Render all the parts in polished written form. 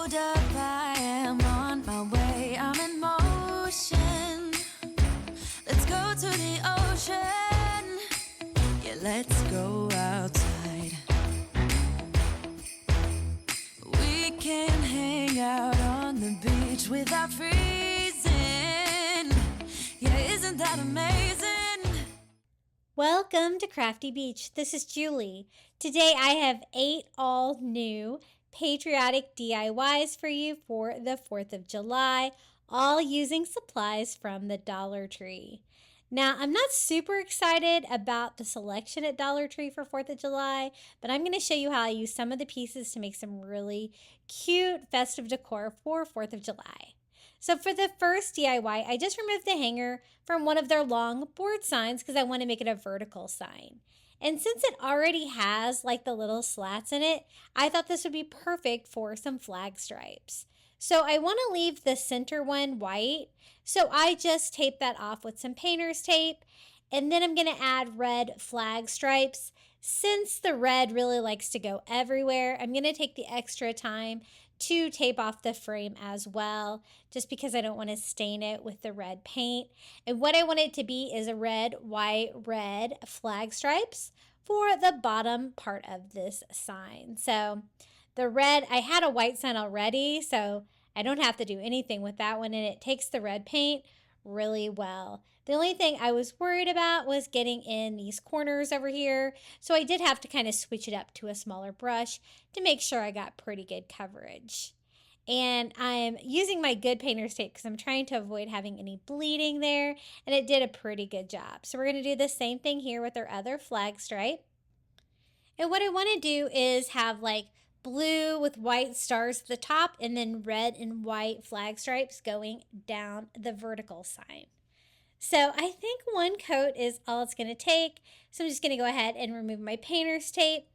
hold up, I am on my way, I'm in motion. Let's go to the ocean. Yeah, let's go outside. We can hang out on the beach without freezing. Yeah, isn't that amazing? Welcome to Crafty Beach. This is Julie. Today I have 8 all new Patriotic DIYs for you for the 4th of July, all using supplies from the Dollar Tree. Now, I'm not super excited about the selection at Dollar Tree for 4th of July, but I'm going to show you how I use some of the pieces to make some really cute festive decor for 4th of July. So for the first DIY, I just removed the hanger from one of their long board signs because I want to make it a vertical sign. And since it already has like the little slats in it, I thought this would be perfect for some flag stripes. So I want to leave the center one white, so I just tape that off with some painter's tape, and then I'm going to add red flag stripes. Since the red really likes to go everywhere, I'm going to take the extra time to tape off the frame as well, just because I don't want to stain it with the red paint. And what I want it to be is a red, white, red flag stripes for the bottom part of this sign. So the red, I had a white sign already, so I don't have to do anything with that one, and it takes the red paint really well. The only thing I was worried about was getting in these corners over here, so I did have to kind of switch it up to a smaller brush to make sure I got pretty good coverage. And I'm using my good painter's tape because I'm trying to avoid having any bleeding there, and it did a pretty good job. So we're going to do the same thing here with our other flag stripe. And what I want to do is have like blue with white stars at the top and then red and white flag stripes going down the vertical sign. So I think one coat is all it's going to take. So I'm just going to go ahead and remove my painter's tape.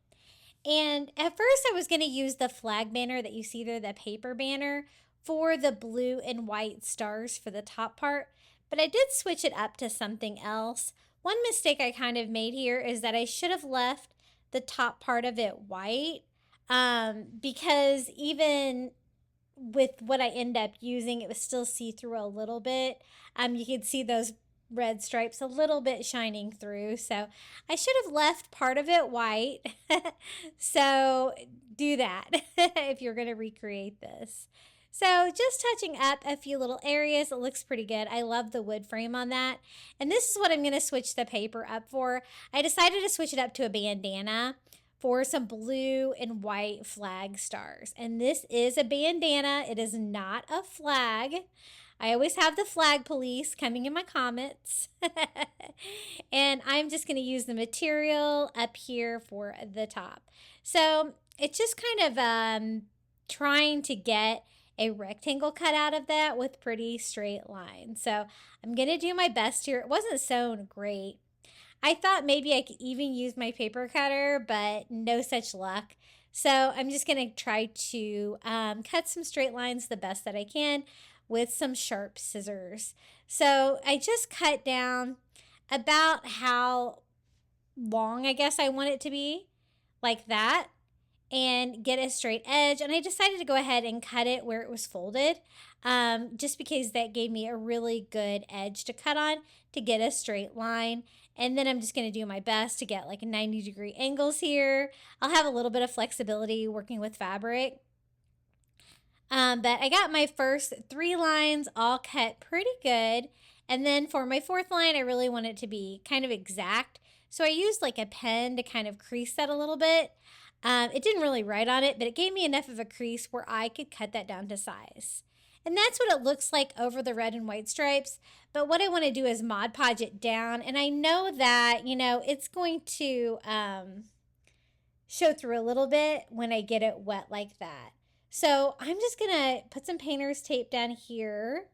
And at first I was going to use the flag banner that you see there, the paper banner, for the blue and white stars for the top part. But I did switch it up to something else. One mistake I kind of made here is that I should have left the top part of it white. Because even with what I end up using, it was still see-through a little bit. You could see those red stripes a little bit shining through. So I should have left part of it white. So do that if you're going to recreate this. So just touching up a few little areas, it looks pretty good. I love the wood frame on that. And this is what I'm going to switch the paper up for. I decided to switch it up to a bandana for some blue and white flag stars. And this is a bandana. It is not a flag. I always have the flag police coming in my comments. And I'm just going to use the material up here for the top. So it's just kind of trying to get a rectangle cut out of that with pretty straight lines. So I'm going to do my best here. It wasn't sewn great. I thought maybe I could even use my paper cutter, but no such luck. So I'm just going to try to cut some straight lines the best that I can with some sharp scissors. So I just cut down about how long I guess I want it to be, like that, and get a straight edge. And I decided to go ahead and cut it where it was folded, just because that gave me a really good edge to cut on to get a straight line. And then I'm just going to do my best to get like 90-degree angles here. I'll have a little bit of flexibility working with fabric. But I got my first 3 lines all cut pretty good. And then for my 4th line, I really want it to be kind of exact. So I used like a pen to kind of crease that a little bit. It didn't really write on it, but it gave me enough of a crease where I could cut that down to size. And that's what it looks like over the red and white stripes. But what I want to do is Mod Podge it down. And I know that, you know, it's going to show through a little bit when I get it wet like that. So I'm just going to put some painter's tape down here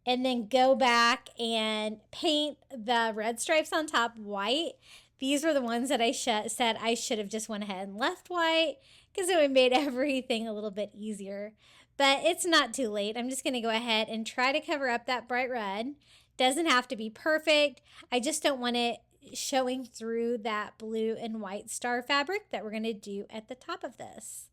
and then go back and paint the red stripes on top white. These were the ones that I said I should have just went ahead and left white because it would have made everything a little bit easier. But it's not too late. I'm just going to go ahead and try to cover up that bright red. Doesn't have to be perfect. I just don't want it showing through that blue and white star fabric that we're going to do at the top of this.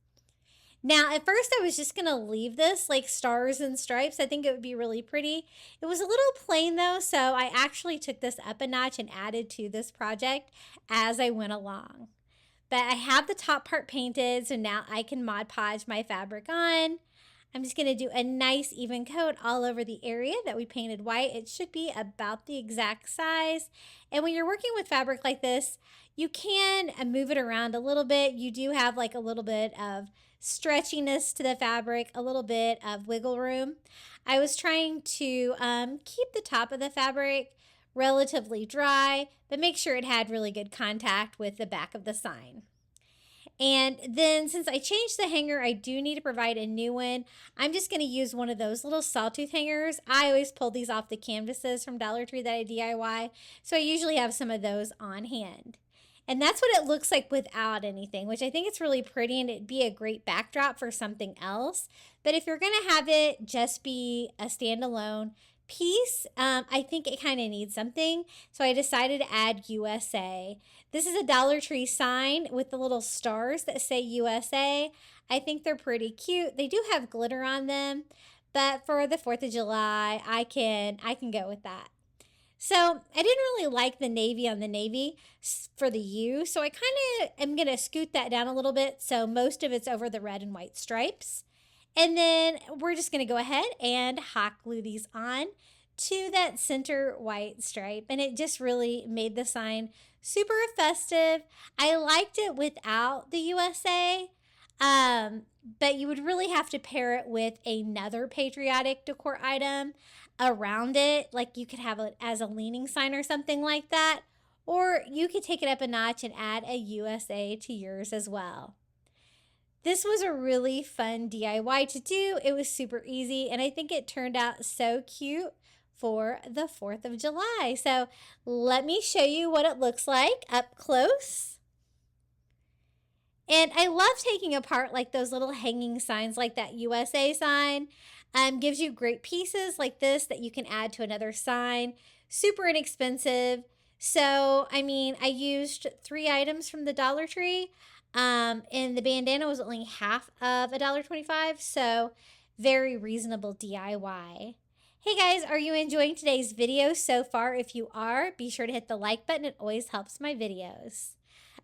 Now, at first I was just going to leave this like stars and stripes. I think it would be really pretty. It was a little plain though, so I actually took this up a notch and added to this project as I went along. But I have the top part painted, so now I can Mod Podge my fabric on. I'm just going to do a nice even coat all over the area that we painted white. It should be about the exact size. And when you're working with fabric like this, you can move it around a little bit. You do have like a little bit of stretchiness to the fabric, a little bit of wiggle room. I was trying to keep the top of the fabric relatively dry, but make sure it had really good contact with the back of the sign. And then since I changed the hanger, I do need to provide a new one. I'm just going to use one of those little sawtooth hangers. I always pull these off the canvases from Dollar Tree that I DIY, so I usually have some of those on hand. And that's what it looks like without anything, which I think it's really pretty and it'd be a great backdrop for something else. But if you're going to have it just be a standalone piece, I think it kind of needs something. So I decided to add USA. This is a Dollar Tree sign with the little stars that say USA. I think they're pretty cute. They do have glitter on them, but for the 4th of July, I can go with that. So I didn't really like the navy on the navy for the U, so I kind of am going to scoot that down a little bit so most of it's over the red and white stripes. And then we're just going to go ahead and hot glue these on to that center white stripe. And it just really made the sign super festive. I liked it without the USA, but you would really have to pair it with another patriotic decor item around it. Like you could have it as a leaning sign or something like that. Or you could take it up a notch and add a USA to yours as well. This was a really fun DIY to do. It was super easy, and I think it turned out so cute for the 4th of July. So let me show you what it looks like up close. And I love taking apart like those little hanging signs like that USA sign. Gives you great pieces like this that you can add to another sign. Super inexpensive. So, I mean, I used 3 items from the Dollar Tree. And the bandana was only half of $1.25, so very reasonable DIY. Hey guys, are you enjoying today's video so far? If you are, be sure to hit the like button. It always helps my videos.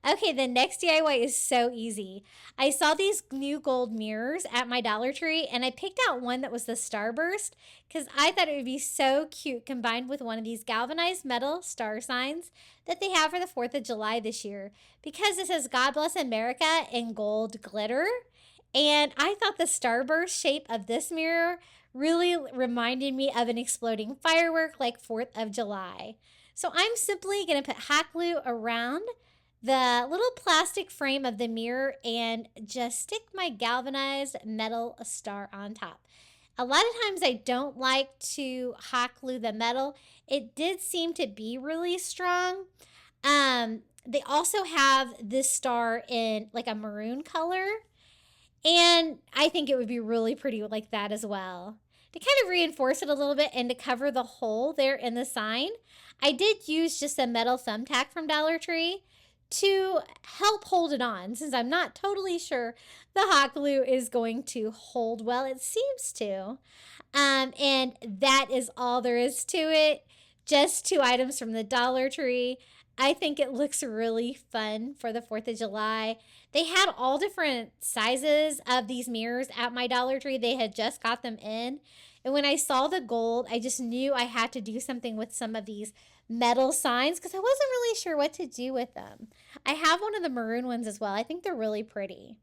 Okay, the next DIY is so easy. I saw these new gold mirrors at my Dollar Tree, and I picked out one that was the starburst because I thought it would be so cute combined with one of these galvanized metal star signs that they have for the 4th of July this year, because it says God Bless America in gold glitter. And I thought the starburst shape of this mirror really reminded me of an exploding firework like 4th of July. So I'm simply going to put hot glue around the little plastic frame of the mirror and just stick my galvanized metal star on top. A lot of times I don't like to hot glue the metal. It did seem to be really strong. They also have this star in like a maroon color, and I think it would be really pretty like that as well. To kind of reinforce it a little bit and to cover the hole there in the sign, I did use just a metal thumbtack from Dollar Tree to help hold it on, since I'm not totally sure the hot glue is going to hold well. It seems to. And that is all there is to it. Just 2 items from the Dollar Tree. I think it looks really fun for the 4th of July. They had all different sizes of these mirrors at my Dollar Tree. They had just got them in. And when I saw the gold, I just knew I had to do something with some of these metal signs because I wasn't really sure what to do with them. I have one of the maroon ones as well. I think they're really pretty.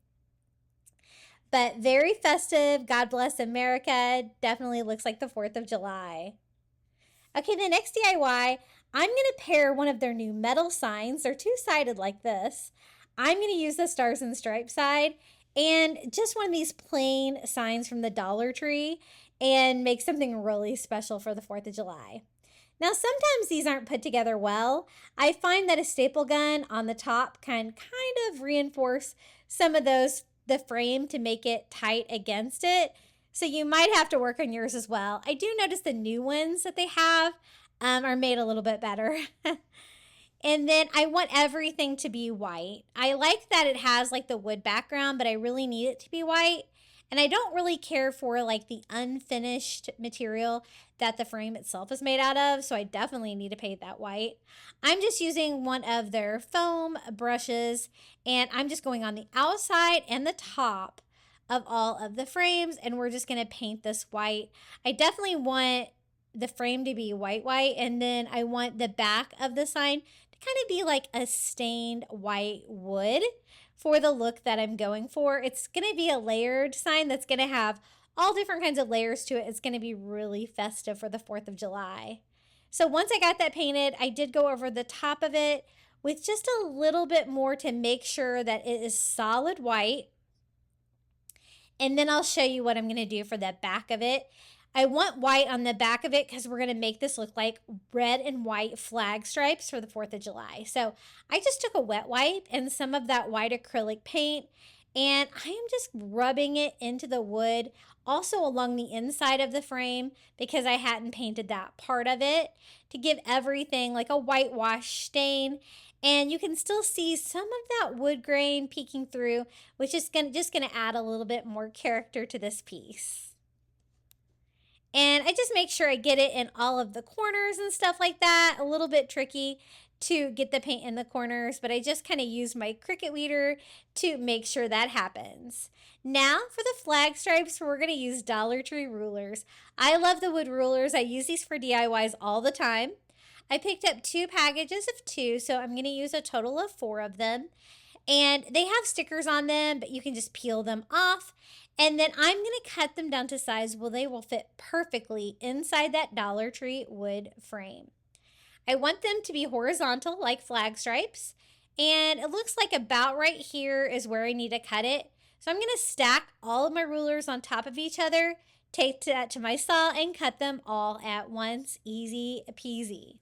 But very festive. God Bless America. Definitely looks like the 4th of July. Okay, the next DIY, I'm going to pair one of their new metal signs. They're 2-sided like this. I'm going to use the Stars and Stripes side and just one of these plain signs from the Dollar Tree and make something really special for the 4th of July. Now, sometimes these aren't put together well. I find that a staple gun on the top can kind of reinforce some of the frame to make it tight against it. So you might have to work on yours as well. I do notice the new ones that they have are made a little bit better. And then I want everything to be white. I like that it has like the wood background, but I really need it to be white. And I don't really care for like the unfinished material that the frame itself is made out of. So I definitely need to paint that white. I'm just using one of their foam brushes, and I'm just going on the outside and the top of all of the frames, and we're just going to paint this white. I definitely want the frame to be white, and then I want the back of the sign to kind of be like a stained white wood for the look that I'm going for. It's going to be a layered sign that's going to have all different kinds of layers to it. It's going to be really festive for the 4th of July. So once I got that painted, I did go over the top of it with just a little bit more to make sure that it is solid white. And then I'll show you what I'm going to do for the back of it. I want white on the back of it because we're going to make this look like red and white flag stripes for the 4th of July. So I just took a wet wipe and some of that white acrylic paint, and I am just rubbing it into the wood, also along the inside of the frame because I hadn't painted that part of it, to give everything like a whitewash stain. And you can still see some of that wood grain peeking through, which is just gonna add a little bit more character to this piece. And I just make sure I get it in all of the corners and stuff like that. A little bit tricky to get the paint in the corners, but I just kind of use my Cricut weeder to make sure that happens. Now for the flag stripes, we're going to use Dollar Tree rulers. I love the wood rulers. I use these for DIYs all the time. I picked up 2 packages of 2, so I'm going to use a total of 4 of them. And they have stickers on them, but you can just peel them off. And then I'm going to cut them down to size where they will fit perfectly inside that Dollar Tree wood frame. I want them to be horizontal like flag stripes. And it looks like about right here is where I need to cut it. So I'm going to stack all of my rulers on top of each other, take that to my saw, and cut them all at once. Easy peasy.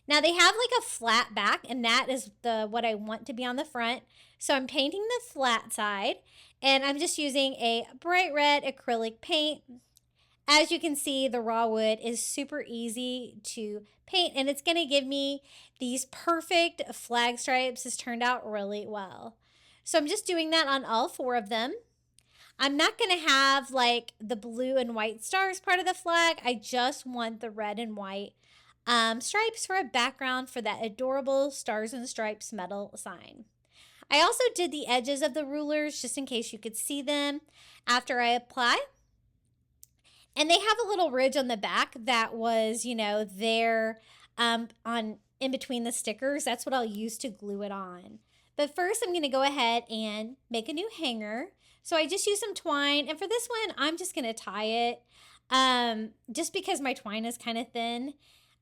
Now they have like a flat back, and that is what I want to be on the front. So I'm painting the flat side, and I'm just using a bright red acrylic paint. As you can see, the raw wood is super easy to paint, and it's going to give me these perfect flag stripes. This turned out really well. So I'm just doing that on all 4 of them. I'm not going to have like the blue and white stars part of the flag. I just want the red and white stripes for a background for that adorable stars and stripes metal sign. I also did the edges of the rulers just in case you could see them after I apply. And they have a little ridge on the back that was, there in between the stickers. That's what I'll use to glue it on. But first I'm going to go ahead and make a new hanger. So I just used some twine, and for this one I'm just going to tie it just because my twine is kind of thin.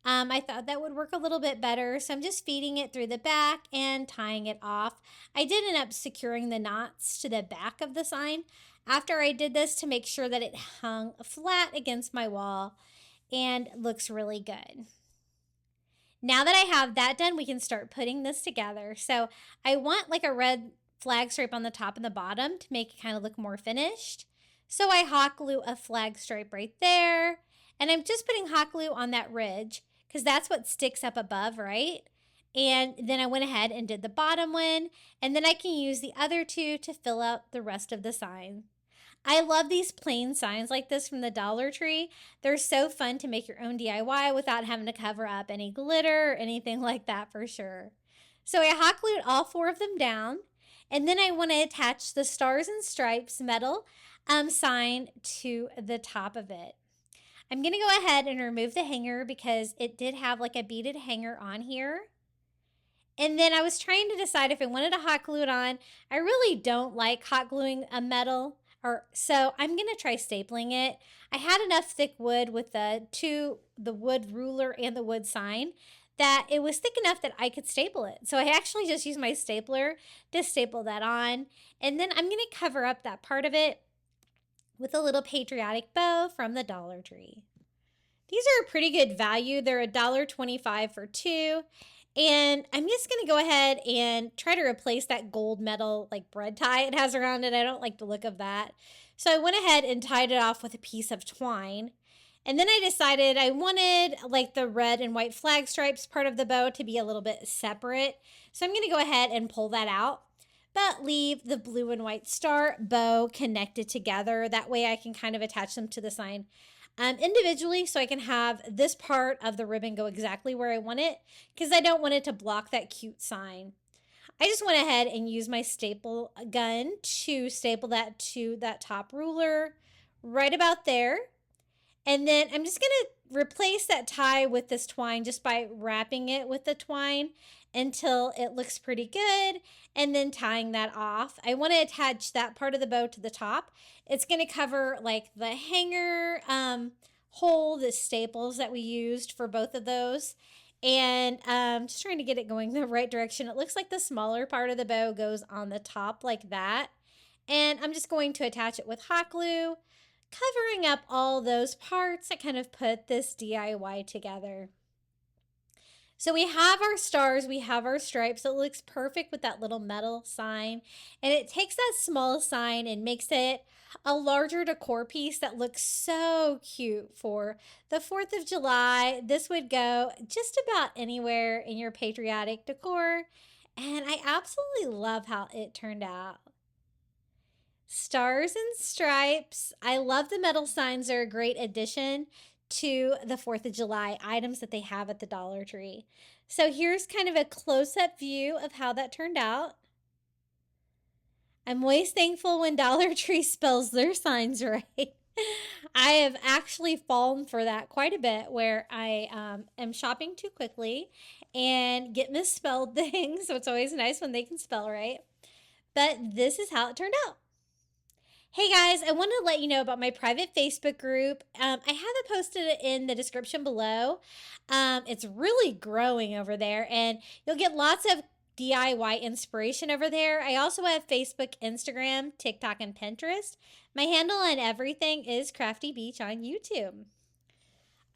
I thought that would work a little bit better, so I'm just feeding it through the back and tying it off. I did end up securing the knots to the back of the sign after I did this to make sure that it hung flat against my wall and looks really good. Now that I have that done, we can start putting this together. So I want like a red flag stripe on the top and the bottom to make it kind of look more finished. So I hot glue a flag stripe right there, and I'm just putting hot glue on that ridge because that's what sticks up above, right? And then I went ahead and did the bottom one, and then I can use the other 2 to fill out the rest of the sign. I love these plain signs like this from the Dollar Tree. They're so fun to make your own DIY without having to cover up any glitter or anything like that for sure. So I hot glued all 4 of them down, and then I want to attach the stars and stripes metal sign to the top of it. I'm going to go ahead and remove the hanger because it did have like a beaded hanger on here. And then I was trying to decide if I wanted to hot glue it on. I really don't like hot gluing a metal, so I'm going to try stapling it. I had enough thick wood with the wood ruler and the wood sign that it was thick enough that I could staple it. So I actually just used my stapler to staple that on. And then I'm going to cover up that part of it with a little patriotic bow from the Dollar Tree. These are a pretty good value. They're $1.25 for 2. And I'm just going to go ahead and try to replace that gold metal like bread tie it has around it. I don't like the look of that. So I went ahead and tied it off with a piece of twine. And then I decided I wanted like the red and white flag stripes part of the bow to be a little bit separate. So I'm going to go ahead and pull that out, but leave the blue and white star bow connected together. That way I can kind of attach them to the sign individually, so I can have this part of the ribbon go exactly where I want it, because I don't want it to block that cute sign. I just went ahead and used my staple gun to staple that to that top ruler right about there. And then I'm just going to replace that tie with this twine just by wrapping it with the twine until it looks pretty good, and then tying that off. I want to attach that part of the bow to the top. It's going to cover like the hanger hole, the staples that we used for both of those. And just trying to get it going the right direction. It looks like the smaller part of the bow goes on the top like that. And I'm just going to attach it with hot glue, covering up all those parts that kind of put this DIY together. So we have our stars, we have our stripes. It looks perfect with that little metal sign. And it takes that small sign and makes it a larger decor piece that looks so cute for the 4th of July. This would go just about anywhere in your patriotic decor. And I absolutely love how it turned out. Stars and stripes. I love the metal signs. They're a great addition to the 4th of July items that they have at the Dollar Tree. So here's kind of a close-up view of how that turned out. I'm always thankful when Dollar Tree spells their signs right. I have actually fallen for that quite a bit, where I am shopping too quickly and get misspelled things. So it's always nice when they can spell right. But this is how it turned out. Hey guys, I wanted to let you know about my private Facebook group. I have it posted in the description below. It's really growing over there, and you'll get lots of DIY inspiration over there. I also have Facebook, Instagram, TikTok, and Pinterest. My handle on everything is Crafty Beach on YouTube.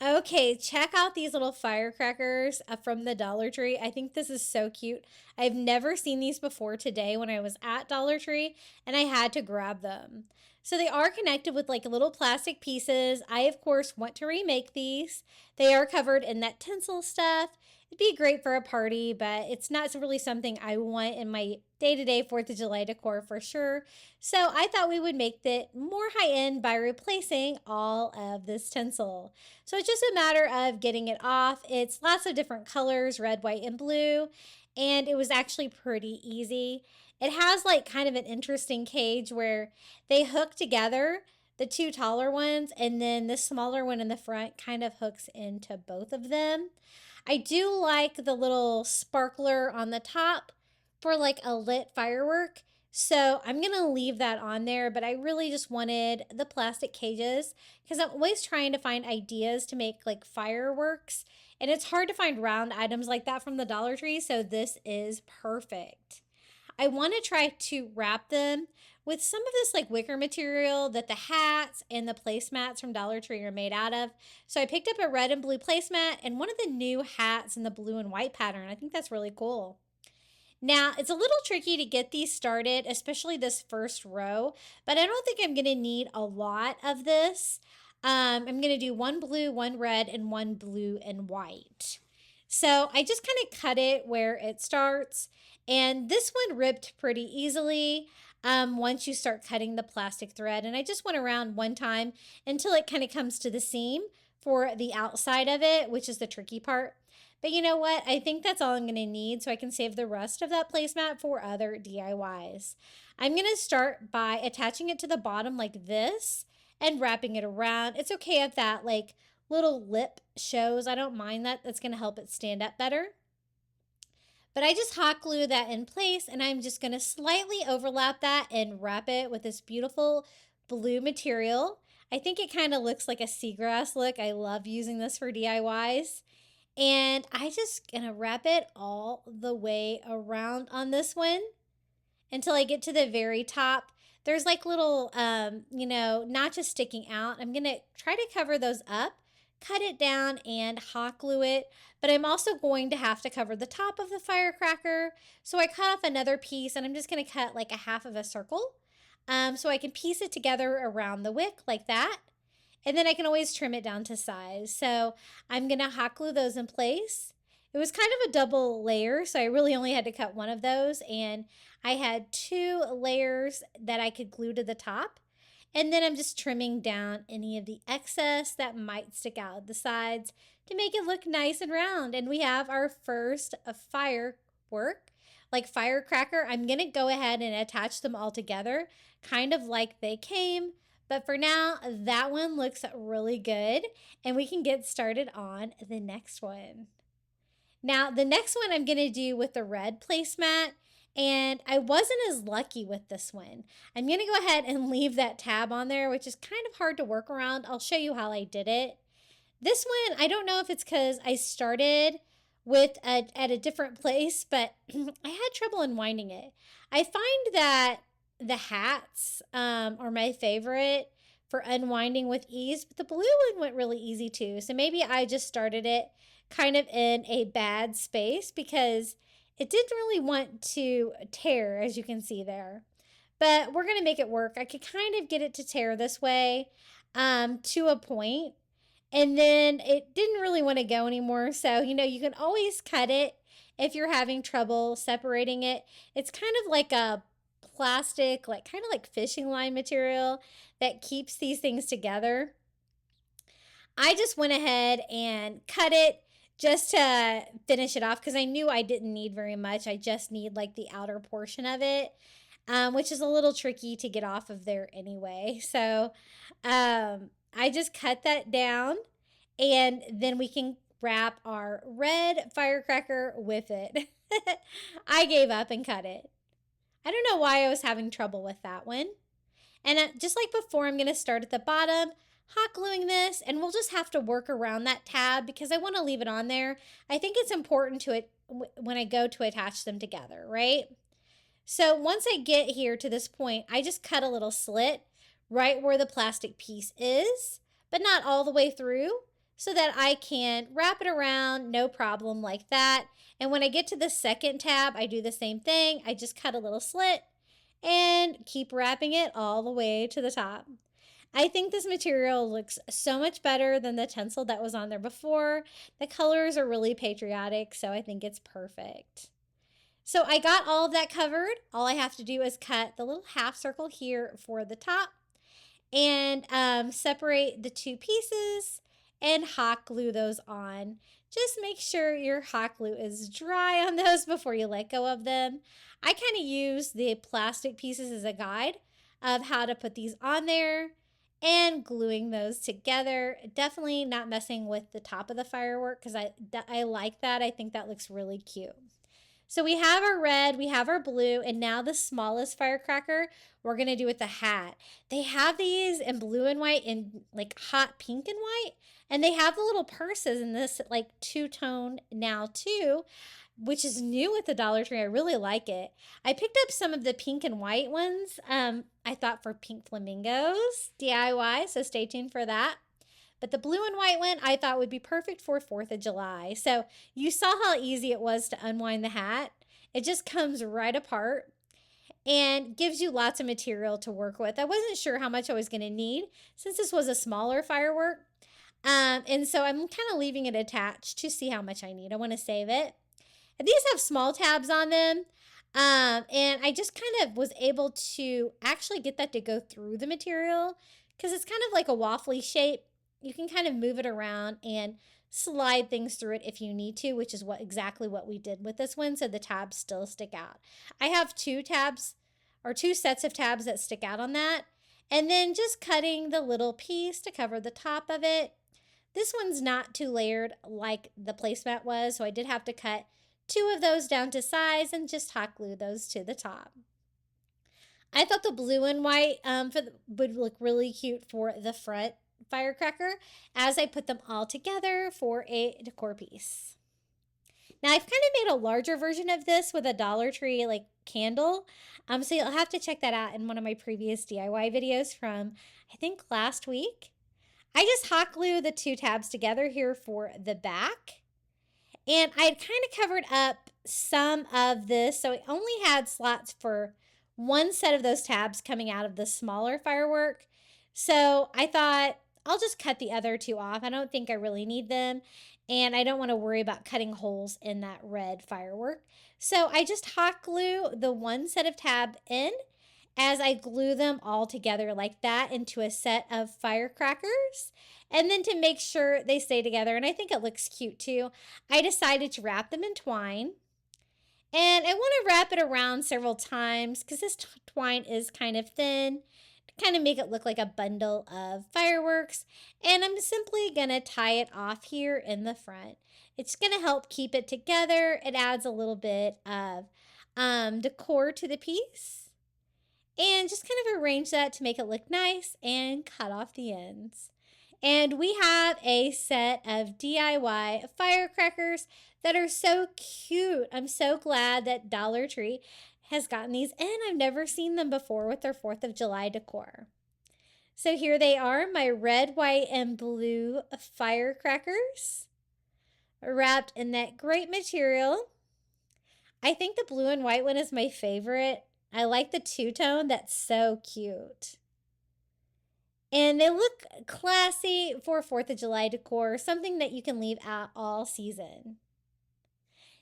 Okay, check out these little firecrackers from the Dollar Tree. I think this is so cute. I've never seen these before today when I was at Dollar Tree, and I had to grab them. So they are connected with like little plastic pieces. I, of course, want to remake these. They are covered in that tinsel stuff. It'd be great for a party, but it's not really something I want in my day-to-day 4th of July decor for sure. So I thought we would make it more high-end by replacing all of this tinsel. So it's just a matter of getting it off. It's lots of different colors, red, white, and blue, and it was actually pretty easy. It has like kind of an interesting cage where they hook together, the two taller ones, and then the smaller one in the front kind of hooks into both of them. I do like the little sparkler on the top for like a lit firework. So I'm going to leave that on there, but I really just wanted the plastic cages because I'm always trying to find ideas to make like fireworks. And it's hard to find round items like that from the Dollar Tree. So this is perfect. I want to try to wrap them with some of this like wicker material that the hats and the placemats from Dollar Tree are made out of. So I picked up a red and blue placemat and one of the new hats in the blue and white pattern. I think that's really cool. Now, it's a little tricky to get these started, especially this first row, but I don't think I'm going to need a lot of this. I'm going to do one blue, one red, and one blue and white. So I just kind of cut it where it starts, and this one ripped pretty easily once you start cutting the plastic thread. And I just went around one time until it kind of comes to the seam for the outside of it, which is the tricky part. But you know what? I think that's all I'm going to need so I can save the rest of that placemat for other DIYs. I'm going to start by attaching it to the bottom like this and wrapping it around. It's okay if that like little lip shows. I don't mind that. That's going to help it stand up better. But I just hot glue that in place, and I'm just going to slightly overlap that and wrap it with this beautiful blue material. I think it kind of looks like a seagrass look. I love using this for DIYs. And I just gonna wrap it all the way around on this one until I get to the very top. There's like little, notches sticking out. I'm gonna try to cover those up, cut it down, and hot glue it. But I'm also going to have to cover the top of the firecracker. So I cut off another piece, and I'm just gonna cut like a half of a circle so I can piece it together around the wick like that. And then I can always trim it down to size. So I'm going to hot glue those in place. It was kind of a double layer, so I really only had to cut one of those. And I had 2 layers that I could glue to the top. And then I'm just trimming down any of the excess that might stick out of the sides to make it look nice and round. And we have our first firework, like firecracker. I'm going to go ahead and attach them all together, kind of like they came. But for now, that one looks really good. And we can get started on the next one. Now, the next one I'm going to do with the red placemat. And I wasn't as lucky with this one. I'm going to go ahead and leave that tab on there, which is kind of hard to work around. I'll show you how I did it. This one, I don't know if it's because I started at a different place, but I had trouble unwinding it. I find that the hats are my favorite for unwinding with ease, but the blue one went really easy too. So maybe I just started it kind of in a bad space because it didn't really want to tear, as you can see there. But we're going to make it work. I could kind of get it to tear this way to a point. And then it didn't really want to go anymore. So, you can always cut it if you're having trouble separating it. It's kind of like a plastic, kind of like fishing line material that keeps these things together. I just went ahead and cut it just to finish it off because I knew I didn't need very much. I just need the outer portion of it, which is a little tricky to get off of there anyway. So I just cut that down, and then we can wrap our red firecracker with it. I gave up and cut it. I don't know why I was having trouble with that one. And just like before, I'm going to start at the bottom, hot gluing this, and we'll just have to work around that tab because I want to leave it on there. I think it's important to it when I go to attach them together, right? So once I get here to this point, I just cut a little slit right where the plastic piece is, but not all the way through, so that I can wrap it around, no problem, like that. And when I get to the second tab, I do the same thing. I just cut a little slit and keep wrapping it all the way to the top. I think this material looks so much better than the tinsel that was on there before. The colors are really patriotic, so I think it's perfect. So I got all of that covered. All I have to do is cut the little half circle here for the top and separate the 2 pieces and hot glue those on. Just make sure your hot glue is dry on those before you let go of them. I kind of use the plastic pieces as a guide of how to put these on there and gluing those together. Definitely not messing with the top of the firework because I like that. I think that looks really cute. So we have our red, we have our blue, and now the smallest firecracker we're going to do with the hat. They have these in blue and white and hot pink and white, and they have the little purses in this two-tone now too, which is new at the Dollar Tree. I really like it. I picked up some of the pink and white ones, I thought for pink flamingos, DIY, so stay tuned for that. But the blue and white one I thought would be perfect for 4th of July. So you saw how easy it was to unwind the hat. It just comes right apart and gives you lots of material to work with. I wasn't sure how much I was going to need since this was a smaller firework. And so I'm kind of leaving it attached to see how much I need. I want to save it. And these have small tabs on them. And I just kind of was able to actually get that to go through the material because it's kind of like a waffly shape. You can kind of move it around and slide things through it if you need to, which is exactly what we did with this one, so the tabs still stick out. I have 2 sets of tabs that stick out on that, and then just cutting the little piece to cover the top of it. This one's not too layered like the placemat was, so I did have to cut 2 of those down to size and just hot glue those to the top. I thought the blue and white would look really cute for the front firecracker as I put them all together for a decor piece. Now I've kind of made a larger version of this with a Dollar Tree candle. So you'll have to check that out in one of my previous DIY videos from I think last week. I just hot glue the 2 tabs together here for the back. And I had kind of covered up some of this, so I only had slots for 1 set of those tabs coming out of the smaller firework. So I thought I'll just cut the other two off. I don't think I really need them, and I don't want to worry about cutting holes in that red firework. So I just hot glue the one set of tab in as I glue them all together like that into a set of firecrackers. And then to make sure they stay together, and I think it looks cute too, I decided to wrap them in twine. And I want to wrap it around several times because this twine is kind of thin to kind of make it look like a bundle of fireworks. And I'm simply going to tie it off here in the front. It's going to help keep it together. It adds a little bit of decor to the piece. And just kind of arrange that to make it look nice and cut off the ends. And we have a set of DIY firecrackers that are so cute. I'm so glad that Dollar Tree has gotten these in. I've never seen them before with their 4th of July decor. So here they are, my red, white, and blue firecrackers wrapped in that great material. I think the blue and white one is my favorite. I like the two-tone. That's so cute. And they look classy for 4th of July decor, something that you can leave out all season.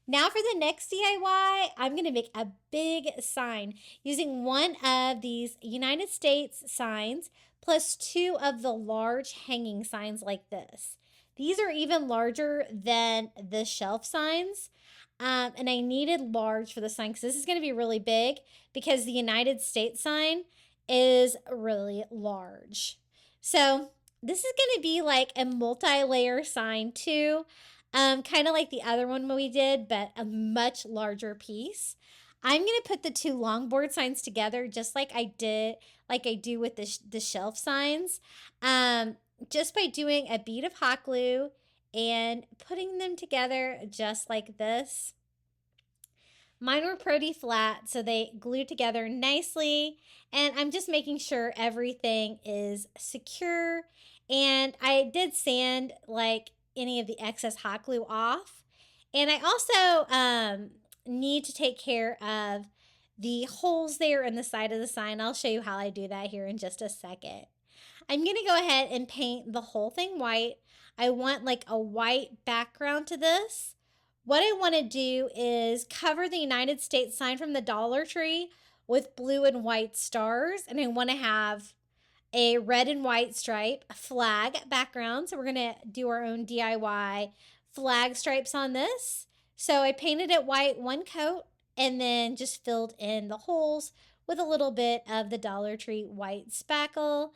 Now for the next DIY, I'm going to make a big sign using one of these United States signs plus 2 of the large hanging signs like this. These are even larger than the shelf signs. And I needed large for the sign because this is going to be really big because the United States sign is really large. So this is going to be like a multi-layer sign too. Kind of like the other one we did, but a much larger piece. I'm going to put the 2 longboard signs together just like I do with the shelf signs. Just by doing a bead of hot glue and putting them together just like this. Mine were pretty flat, so they glued together nicely. And I'm just making sure everything is secure. And I did sand like any of the excess hot glue off. And I also need to take care of the holes there in the side of the sign. I'll show you how I do that here in just a second. I'm going to go ahead and paint the whole thing white. I want like a white background to this. What I want to do is cover the United States sign from the Dollar Tree with blue and white stars. And I want to have a red and white stripe flag background. So we're going to do our own DIY flag stripes on this. So I painted it white 1 coat and then just filled in the holes with a little bit of the Dollar Tree white spackle.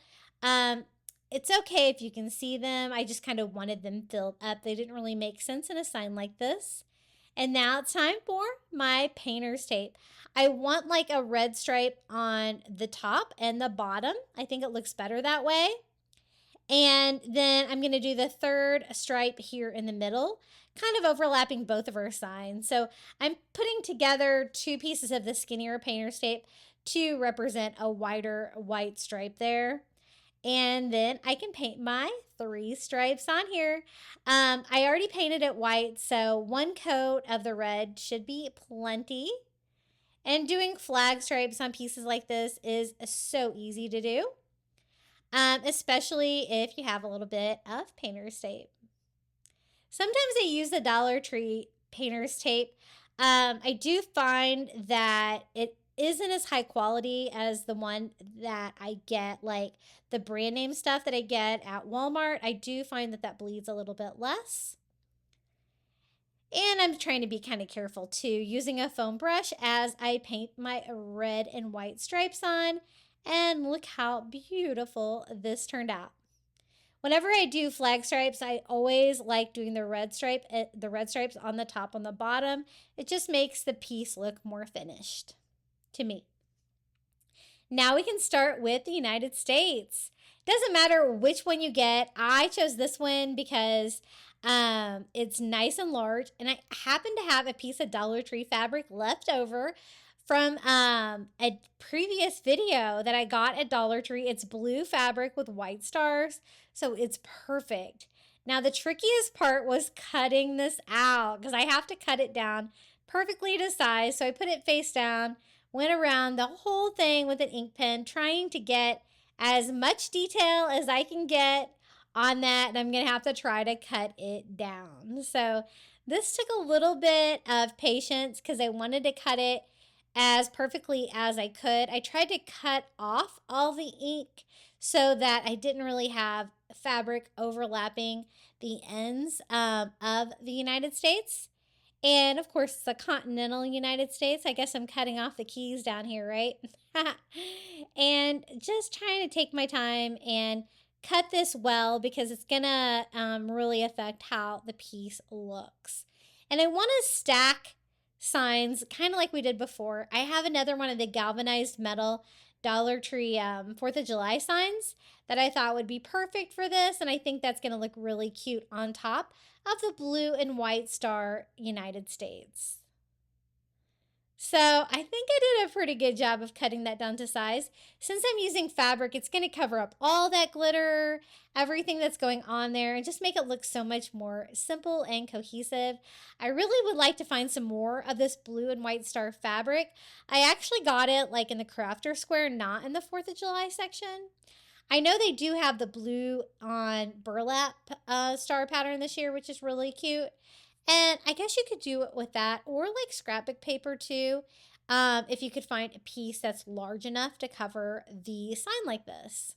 It's okay if you can see them. I just kind of wanted them filled up. They didn't really make sense in a sign like this. And now it's time for my painter's tape. I want like a red stripe on the top and the bottom. I think it looks better that way. And then I'm going to do the 3rd stripe here in the middle, kind of overlapping both of our signs. So I'm putting together 2 pieces of the skinnier painter's tape to represent a wider white stripe there. And then I can paint my 3 stripes on here. I already painted it white, so 1 coat of the red should be plenty. And doing flag stripes on pieces like this is so easy to do, especially if you have a little bit of painter's tape. Sometimes I use the Dollar Tree painter's tape. I do find that it isn't as high quality as the one that I get, like the brand name stuff that I get at Walmart. I do find that bleeds a little bit less. And I'm trying to be kind of careful too, using a foam brush as I paint my red and white stripes on. And look how beautiful this turned out. Whenever I do flag stripes, I always like doing the red stripes on the top and the bottom. It just makes the piece look more finished to me. Now we can start with the United States. Doesn't matter which one you get. I chose this one because it's nice and large, and I happen to have a piece of Dollar Tree fabric left over from a previous video that I got at Dollar Tree. It's blue fabric with white stars, so it's perfect. Now the trickiest part was cutting this out because I have to cut it down perfectly to size. So I put it face down, went around the whole thing with an ink pen, trying to get as much detail as I can get on that, and I'm going to have to try to cut it down. So this took a little bit of patience because I wanted to cut it as perfectly as I could. I tried to cut off all the ink so that I didn't really have fabric overlapping the ends of the United States. And of course, the continental United States. I guess I'm cutting off the keys down here, right? And just trying to take my time and cut this well because it's gonna really affect how the piece looks. And I want to stack signs kind of like we did before. I have another one of the galvanized metal Dollar Tree 4th of July signs that I thought would be perfect for this, and I think that's going to look really cute on top of the blue and white star United States. So I think I did a pretty good job of cutting that down to size. Since I'm using fabric, it's going to cover up all that glitter, everything that's going on there, and just make it look so much more simple and cohesive. I really would like to find some more of this blue and white star fabric. I actually got it like in the crafter square, not in the 4th of July section. I know they do have the blue on burlap star pattern this year, which is really cute. And I guess you could do it with that or like scrapbook paper too, if you could find a piece that's large enough to cover the sign like this.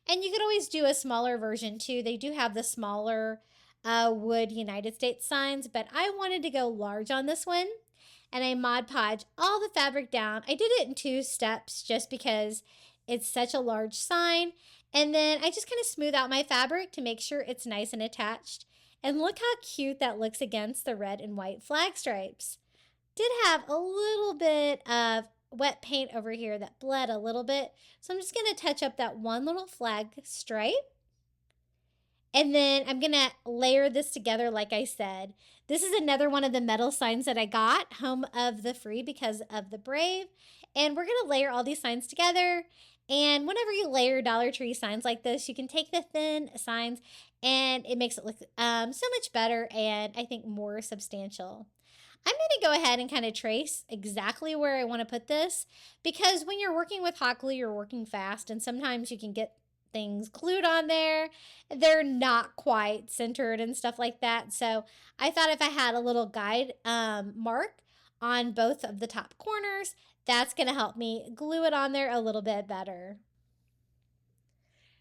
And you could always do a smaller version too. They do have the smaller wood United States signs, but I wanted to go large on this one. And I Mod Podge all the fabric down. I did it in 2 steps just because it's such a large sign. And then I just kind of smooth out my fabric to make sure it's nice and attached. And look how cute that looks against the red and white flag stripes. Did have a little bit of wet paint over here that bled a little bit. So I'm just going to touch up that one little flag stripe. And then I'm going to layer this together like I said. This is another one of the metal signs that I got, Home of the Free because of the Brave. And we're going to layer all these signs together. And whenever you layer Dollar Tree signs like this, you can take the thin signs and it makes it look so much better and I think more substantial. I'm going to go ahead and kind of trace exactly where I want to put this because when you're working with hot glue, you're working fast and sometimes you can get things glued on there. They're not quite centered and stuff like that. So I thought if I had a little guide mark on both of the top corners, that's going to help me glue it on there a little bit better.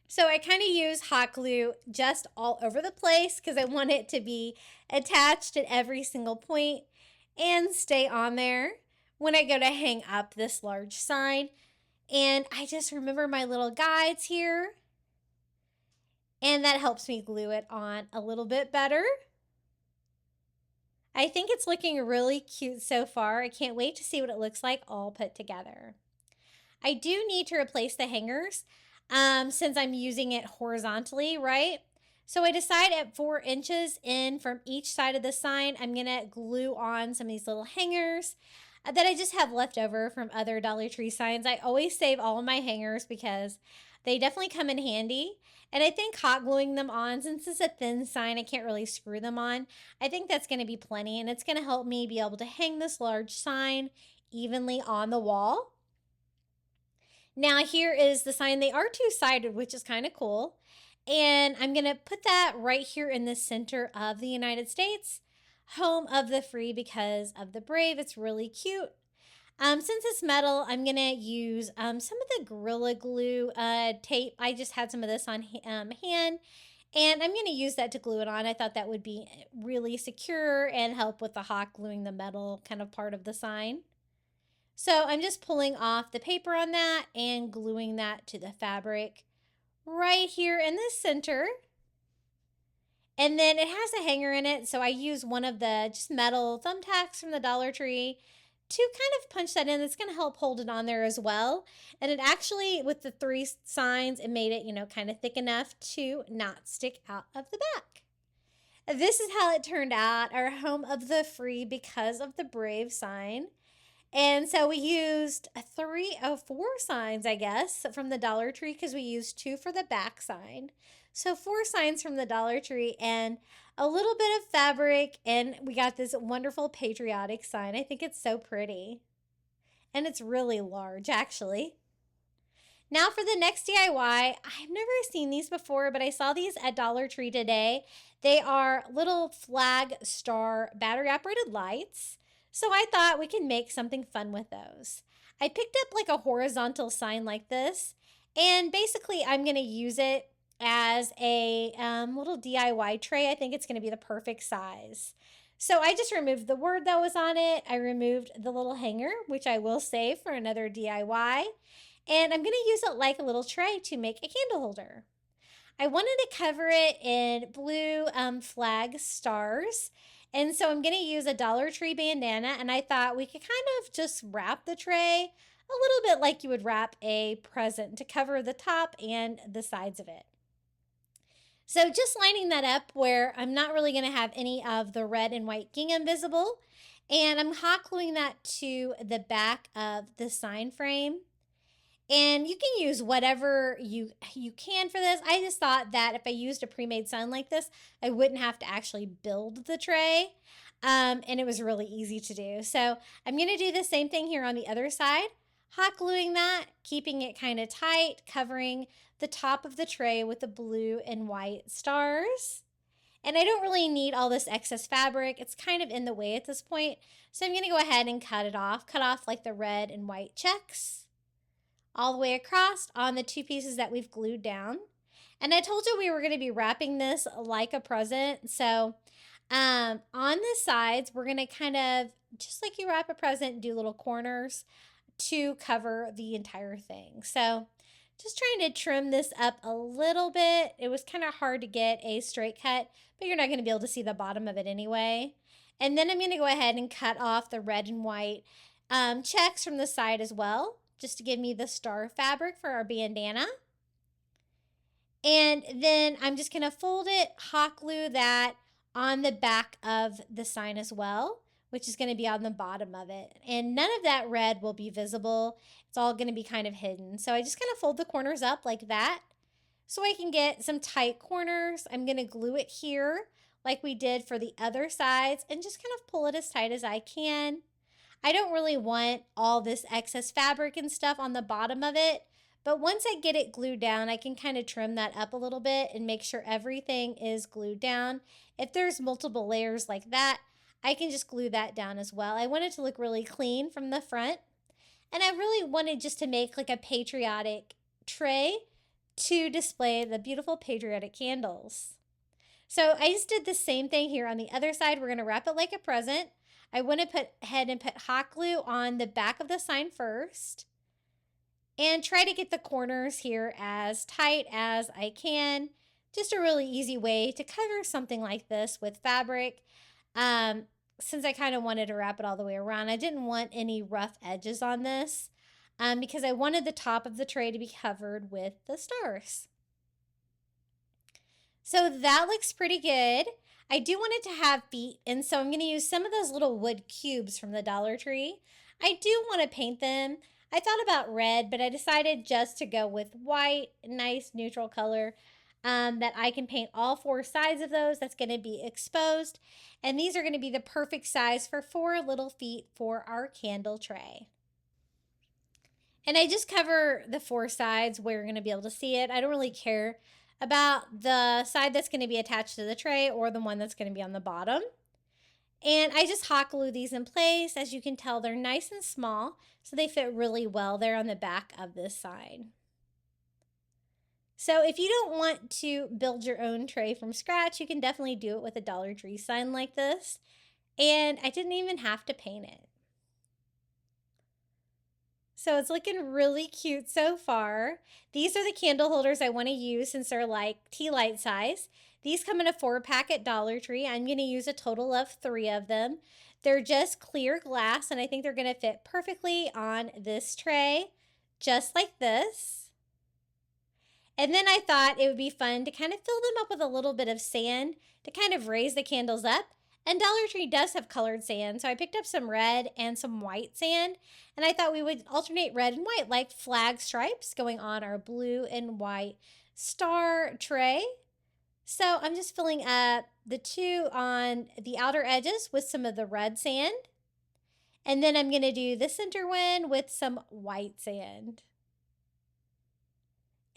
So I kind of use hot glue just all over the place because I want it to be attached at every single point and stay on there when I go to hang up this large sign. And I just remember my little guides here. And that helps me glue it on a little bit better. I think it's looking really cute so far. I can't wait to see what it looks like all put together. I do need to replace the hangers since I'm using it horizontally, right? So I decide at 4 inches in from each side of the sign, I'm going to glue on some of these little hangers that I just have left over from other Dollar Tree signs. I always save all of my hangers because they definitely come in handy. And I think hot gluing them on, since it's a thin sign, I can't really screw them on. I think that's going to be plenty, and it's going to help me be able to hang this large sign evenly on the wall. Now here is the sign. They are 2-sided, which is kind of cool. And I'm going to put that right here in the center of the United States, Home of the Free because of the Brave. It's really cute. Since it's metal, I'm going to use some of the Gorilla Glue tape. I just had some of this on hand, and I'm going to use that to glue it on. I thought that would be really secure and help with the hot gluing the metal kind of part of the sign. So I'm just pulling off the paper on that and gluing that to the fabric right here in the center. And then it has a hanger in it, so I use one of the just metal thumbtacks from the Dollar Tree to kind of punch that in. It's going to help hold it on there as well. And it actually, with the 3 signs, it made it, kind of thick enough to not stick out of the back. This is how it turned out, our Home of the Free because of the Brave sign. And so we used 3 or 4 signs, I guess, from the Dollar Tree because we used 2 for the back sign. So 4 signs from the Dollar Tree and a little bit of fabric, and we got this wonderful patriotic sign. I think it's so pretty. And it's really large, actually. Now for the next DIY, I've never seen these before, but I saw these at Dollar Tree today. They are little flag star battery operated lights. So I thought we can make something fun with those. I picked up like a horizontal sign like this, and basically I'm going to use it as a little DIY tray. I think it's going to be the perfect size. So I just removed the word that was on it. I removed the little hanger, which I will save for another DIY. And I'm going to use it like a little tray to make a candle holder. I wanted to cover it in blue flag stars. And so I'm going to use a Dollar Tree bandana. And I thought we could kind of just wrap the tray a little bit like you would wrap a present to cover the top and the sides of it. So just lining that up where I'm not really going to have any of the red and white gingham visible. And I'm hot gluing that to the back of the sign frame. And you can use whatever you can for this. I just thought that if I used a pre-made sign like this, I wouldn't have to actually build the tray. And it was really easy to do. So I'm going to do the same thing here on the other side. Hot gluing that, keeping it kind of tight, covering the top of the tray with the blue and white stars. And I don't really need all this excess fabric. It's kind of in the way at this point. So I'm going to go ahead and cut it off. Cut off like the red and white checks all the way across on the two pieces that we've glued down. And I told you we were going to be wrapping this like a present. So on the sides, we're going to kind of, just like you wrap a present, do little corners to cover the entire thing. So just trying to trim this up a little bit. It was kind of hard to get a straight cut, but you're not going to be able to see the bottom of it anyway. And then I'm going to go ahead and cut off the red and white checks from the side as well, just to give me the star fabric for our bandana. And then I'm just going to fold it, hot glue that on the back of the sign as well, which is going to be on the bottom of it. And none of that red will be visible. It's all going to be kind of hidden. So I just kind of fold the corners up like that so I can get some tight corners. I'm going to glue it here like we did for the other sides and just kind of pull it as tight as I can. I don't really want all this excess fabric and stuff on the bottom of it, but once I get it glued down, I can kind of trim that up a little bit and make sure everything is glued down. If there's multiple layers like that, I can just glue that down as well. I want it to look really clean from the front, and I really wanted just to make like a patriotic tray to display the beautiful patriotic candles. So I just did the same thing here on the other side. We're going to wrap it like a present. I want to put hot glue on the back of the sign first and try to get the corners here as tight as I can. Just a really easy way to cover something like this with fabric. Since I kind of wanted to wrap it all the way around, I didn't want any rough edges on this because I wanted the top of the tray to be covered with the stars. So that looks pretty good. I do want it to have feet, and so I'm going to use some of those little wood cubes from the Dollar Tree. I do want to paint them. I thought about red, but I decided just to go with white, nice neutral color that I can paint all four sides of those. That's going to be exposed, and these are going to be the perfect size for 4 little feet for our candle tray. And I just cover the 4 sides where you're going to be able to see it. I don't really care about the side that's going to be attached to the tray or the one that's going to be on the bottom. And I just hot glue these in place. As you can tell, they're nice and small, so they fit really well there on the back of this sign. So if you don't want to build your own tray from scratch, you can definitely do it with a Dollar Tree sign like this. And I didn't even have to paint it. So it's looking really cute so far. These are the candle holders I want to use since they're like tea light size. These come in a 4-pack at Dollar Tree. I'm going to use a total of 3 of them. They're just clear glass, and I think they're going to fit perfectly on this tray, just like this. And then I thought it would be fun to kind of fill them up with a little bit of sand to kind of raise the candles up. And Dollar Tree does have colored sand, so I picked up some red and some white sand. And I thought we would alternate red and white like flag stripes going on our blue and white star tray. So I'm just filling up the 2 on the outer edges with some of the red sand. And then I'm going to do the center one with some white sand.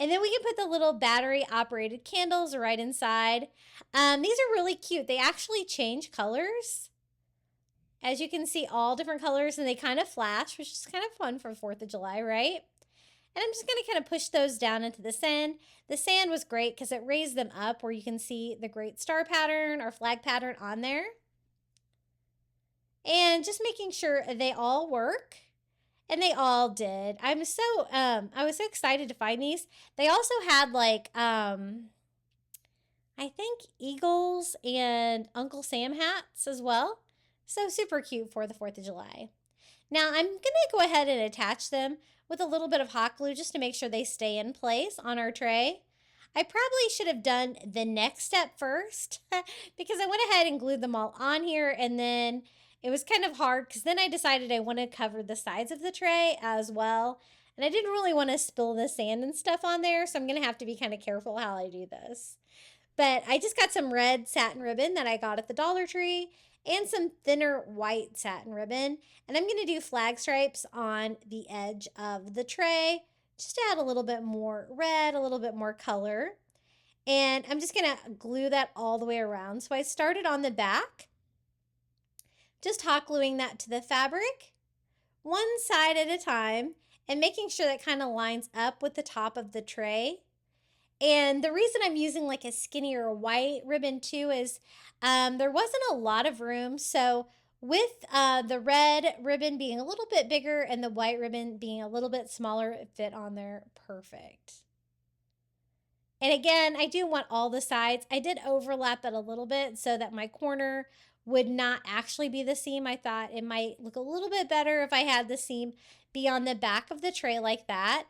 And then we can put the little battery operated candles right inside. These are really cute. They actually change colors. As you can see, all different colors, and they kind of flash, which is kind of fun for 4th of July, right? And I'm just going to kind of push those down into the sand. The sand was great because it raised them up where you can see the great star pattern or flag pattern on there. And just making sure they all work. And they all did. I was so excited to find these. They also had like, I think Eagles and Uncle Sam hats as well. So super cute for the 4th of July. Now I'm going to go ahead and attach them with a little bit of hot glue just to make sure they stay in place on our tray. I probably should have done the next step first because I went ahead and glued them all on here, and then it was kind of hard because then I decided I wanted to cover the sides of the tray as well. And I didn't really want to spill the sand and stuff on there, so I'm going to have to be kind of careful how I do this. But I just got some red satin ribbon that I got at the Dollar Tree and some thinner white satin ribbon. And I'm going to do flag stripes on the edge of the tray just to add a little bit more red, a little bit more color. And I'm just going to glue that all the way around. So I started on the back, just hot gluing that to the fabric, one side at a time, and making sure that kind of lines up with the top of the tray. And the reason I'm using like a skinnier white ribbon too is there wasn't a lot of room. So with the red ribbon being a little bit bigger and the white ribbon being a little bit smaller, it fit on there perfect. And again, I do want all the sides. I did overlap it a little bit so that my corner would not actually be the seam. I thought it might look a little bit better if I had the seam be on the back of the tray like that.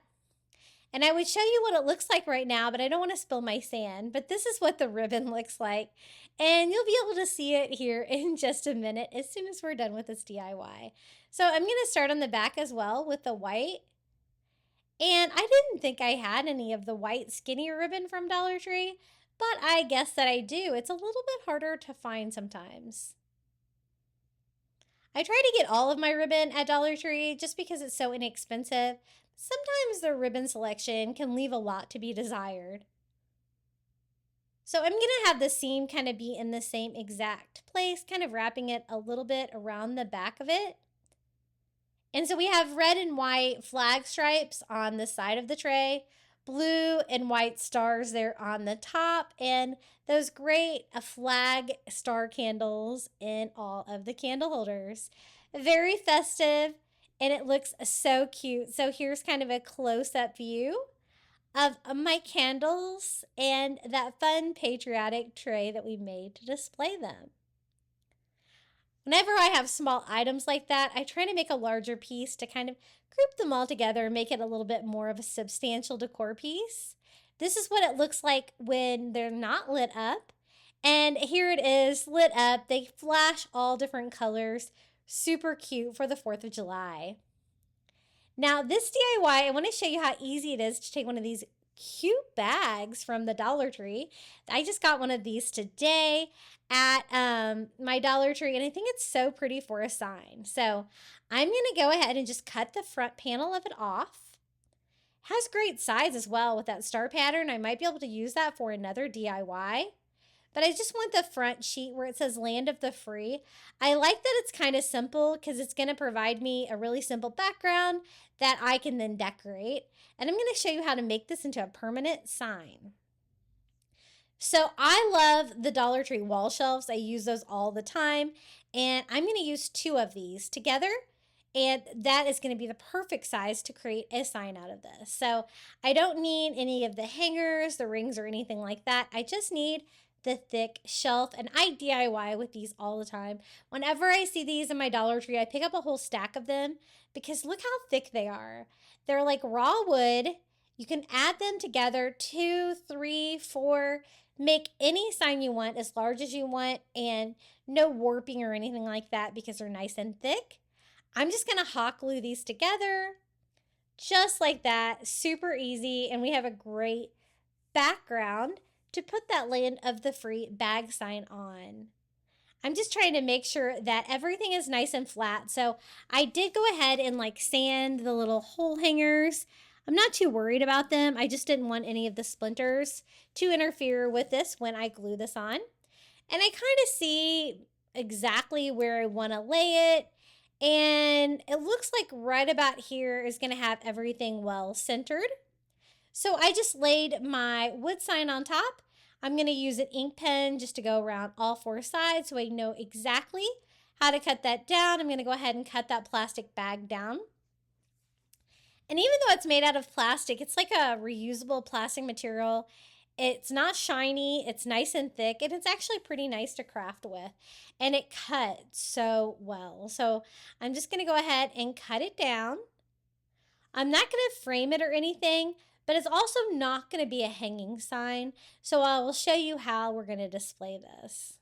And I would show you what it looks like right now, but I don't want to spill my sand. But this is what the ribbon looks like. And you'll be able to see it here in just a minute as soon as we're done with this DIY. So I'm going to start on the back as well with the white. And I didn't think I had any of the white skinny ribbon from Dollar Tree, but I guess that I do. It's a little bit harder to find sometimes. I try to get all of my ribbon at Dollar Tree just because it's so inexpensive. Sometimes the ribbon selection can leave a lot to be desired. So I'm going to have the seam kind of be in the same exact place, kind of wrapping it a little bit around the back of it. And so we have red and white flag stripes on the side of the tray, blue and white stars there on the top, and those great flag star candles in all of the candle holders. Very festive, and it looks so cute. So here's kind of a close-up view of my candles and that fun patriotic tray that we made to display them. Whenever I have small items like that, I try to make a larger piece to kind of group them all together and make it a little bit more of a substantial decor piece. This is what it looks like when they're not lit up. And here it is lit up. They flash all different colors. Super cute for the 4th of July. Now this DIY, I want to show you how easy it is to take one of these cute bags from the Dollar Tree. I just got one of these today at my Dollar Tree, and I think it's so pretty for a sign. So I'm going to go ahead and just cut the front panel of it off. Has great size as well with that star pattern. I might be able to use that for another DIY. But I just want the front sheet where it says Land of the Free. I like that it's kind of simple because it's going to provide me a really simple background that I can then decorate. And I'm going to show you how to make this into a permanent sign. So I love the Dollar Tree wall shelves. I use those all the time. And I'm going to use 2 of these together. And that is going to be the perfect size to create a sign out of this. So I don't need any of the hangers, the rings, or anything like that. I just need the thick shelf, and I DIY with these all the time. Whenever I see these in my Dollar Tree, I pick up a whole stack of them because look how thick they are. They're like raw wood. You can add them together, 2, 3, 4, make any sign you want, as large as you want, and no warping or anything like that because they're nice and thick. I'm just gonna hot glue these together just like that, super easy, and we have a great background to put that Land of the Free bag sign on. I'm just trying to make sure that everything is nice and flat. So I did go ahead and like sand the little hole hangers. I'm not too worried about them. I just didn't want any of the splinters to interfere with this when I glue this on. And I kind of see exactly where I want to lay it. And it looks like right about here is going to have everything well centered. So I just laid my wood sign on top. I'm going to use an ink pen just to go around all four sides so I know exactly how to cut that down. I'm going to go ahead and cut that plastic bag down. And even though it's made out of plastic, it's like a reusable plastic material. It's not shiny, it's nice and thick, and it's actually pretty nice to craft with. And it cuts so well. So I'm just going to go ahead and cut it down. I'm not going to frame it or anything, but it's also not going to be a hanging sign. So I will show you how we're going to display this.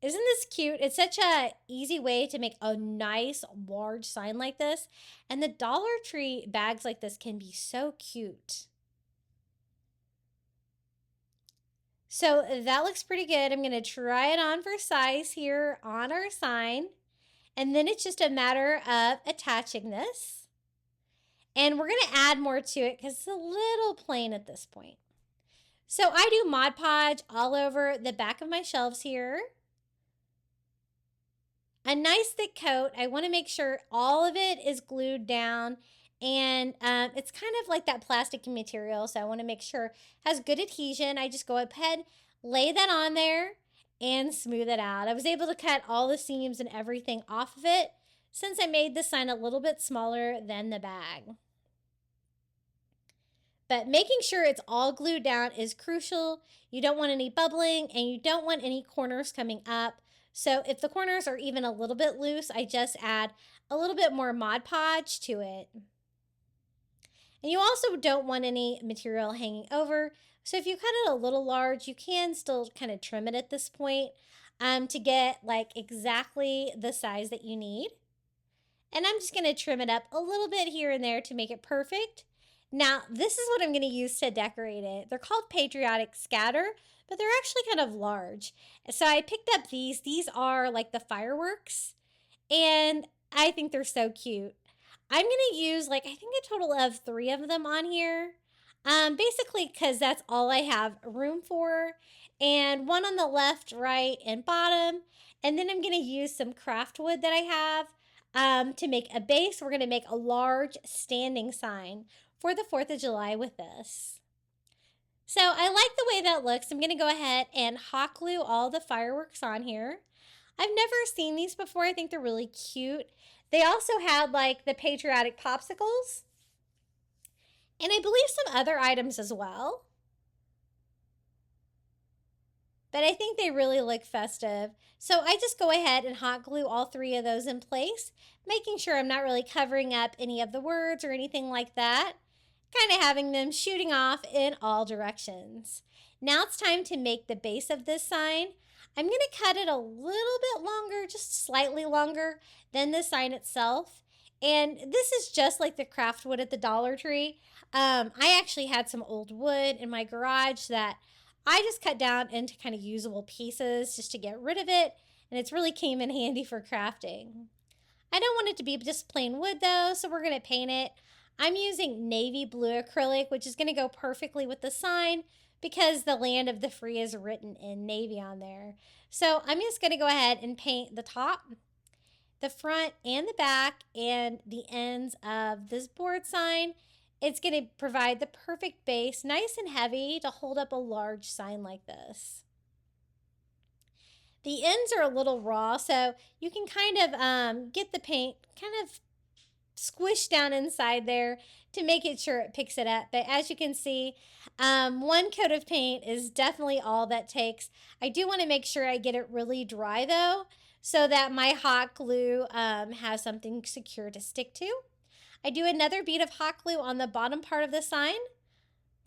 Isn't this cute? It's such a easy way to make a nice large sign like this. And the Dollar Tree bags like this can be so cute. So that looks pretty good. I'm going to try it on for size here on our sign. And then it's just a matter of attaching this. And we're going to add more to it because it's a little plain at this point. So I do Mod Podge all over the back of my shelves here. A nice thick coat. I want to make sure all of it is glued down, and it's kind of like that plastic material, so I want to make sure it has good adhesion. I just go ahead, lay that on there, and smooth it out. I was able to cut all the seams and everything off of it since I made the sign a little bit smaller than the bag. But making sure it's all glued down is crucial. You don't want any bubbling, and you don't want any corners coming up. So if the corners are even a little bit loose, I just add a little bit more Mod Podge to it. And you also don't want any material hanging over. So if you cut it a little large, you can still kind of trim it at this point to get like exactly the size that you need. And I'm just going to trim it up a little bit here and there to make it perfect. Now, this is what I'm going to use to decorate it. They're called Patriotic Scatter, but they're actually kind of large. So I picked up these. These are like the fireworks, and I think they're so cute. I'm going to use like, I think a total of 3 of them on here, basically because that's all I have room for, and one on the left, right, and bottom. And then I'm going to use some craft wood that I have to make a base. We're going to make a large standing sign for the 4th of July with this. So I like the way that looks. I'm going to go ahead and hot glue all the fireworks on here. I've never seen these before. I think they're really cute. They also had like the patriotic popsicles, and I believe some other items as well. But I think they really look festive. So I just go ahead and hot glue all 3 of those in place, making sure I'm not really covering up any of the words or anything like that. Kind of having them shooting off in all directions. Now it's time to make the base of this sign. I'm going to cut it a little bit longer, just slightly longer than the sign itself. And this is just like the craft wood at the Dollar Tree. I actually had some old wood in my garage that I just cut down into kind of usable pieces just to get rid of it. And it's really came in handy for crafting. I don't want it to be just plain wood though, so we're going to paint it. I'm using navy blue acrylic, which is going to go perfectly with the sign because the land of the free is written in navy on there. So I'm just going to go ahead and paint the top, the front, and the back, and the ends of this board sign. It's going to provide the perfect base, nice and heavy, to hold up a large sign like this. The ends are a little raw, so you can kind of get the paint kind of squish down inside there to make it sure it picks it up. But as you can see, 1 coat of paint is definitely all that takes. I do want to make sure I get it really dry though, so that my hot glue has something secure to stick to. I do another bead of hot glue on the bottom part of the sign,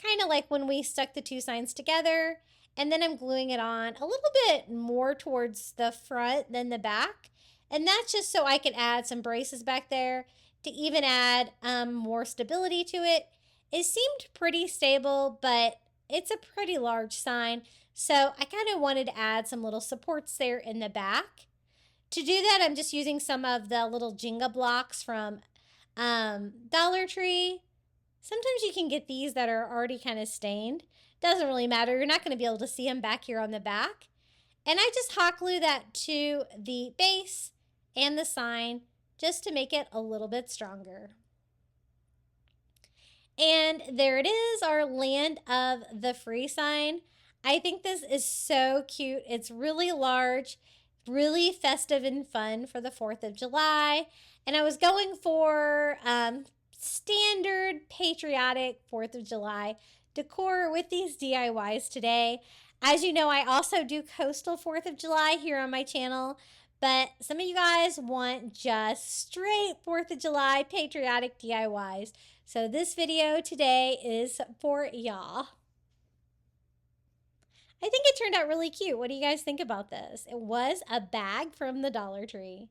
kind of like when we stuck the 2 signs together, and then I'm gluing it on a little bit more towards the front than the back. And that's just so I can add some braces back there to even add more stability to it. It seemed pretty stable, but it's a pretty large sign, so I kind of wanted to add some little supports there in the back. To do that, I'm just using some of the little Jenga blocks from Dollar Tree. Sometimes you can get these that are already kind of stained. Doesn't really matter. You're not going to be able to see them back here on the back. And I just hot glue that to the base and the sign just to make it a little bit stronger. And there it is, our Land of the Free sign. I think this is so cute. It's really large, really festive and fun for the 4th of July. And I was going for standard patriotic 4th of July decor with these DIYs today. As you know, I also do coastal 4th of July here on my channel, but some of you guys want just straight 4th of July patriotic DIYs. So this video today is for y'all. I think it turned out really cute. What do you guys think about this? It was a bag from the Dollar Tree.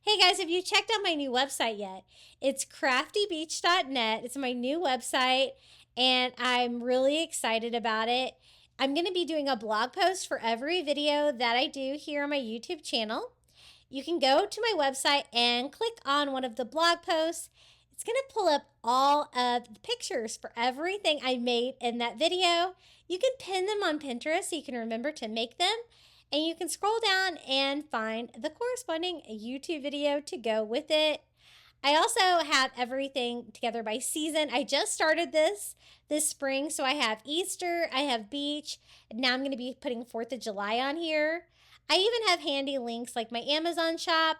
Hey guys, have you checked out my new website yet? It's craftybeach.net. It's my new website, and I'm really excited about it. I'm going to be doing a blog post for every video that I do here on my YouTube channel. You can go to my website and click on one of the blog posts. It's going to pull up all of the pictures for everything I made in that video. You can pin them on Pinterest so you can remember to make them. And you can scroll down and find the corresponding YouTube video to go with it. I also have everything together by season. I just started this spring, so I have Easter, I have beach, and now I'm going to be putting 4th of July on here. I even have handy links like my Amazon shop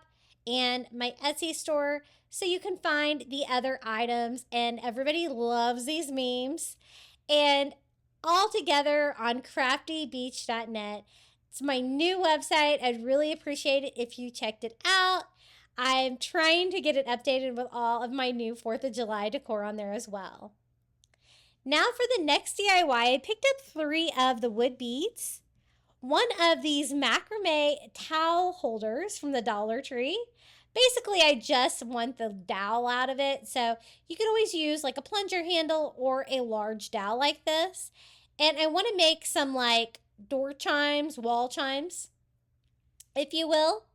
and my Etsy store, so you can find the other items, and everybody loves these memes. And all together on craftybeach.net. It's my new website. I'd really appreciate it if you checked it out. I'm trying to get it updated with all of my new 4th of July decor on there as well. Now for the next DIY, I picked up 3 of the wood beads, one of these macrame towel holders from the Dollar Tree. Basically, I just want the dowel out of it, so you can always use like a plunger handle or a large dowel like this. And I want to make some like door chimes, wall chimes, if you will,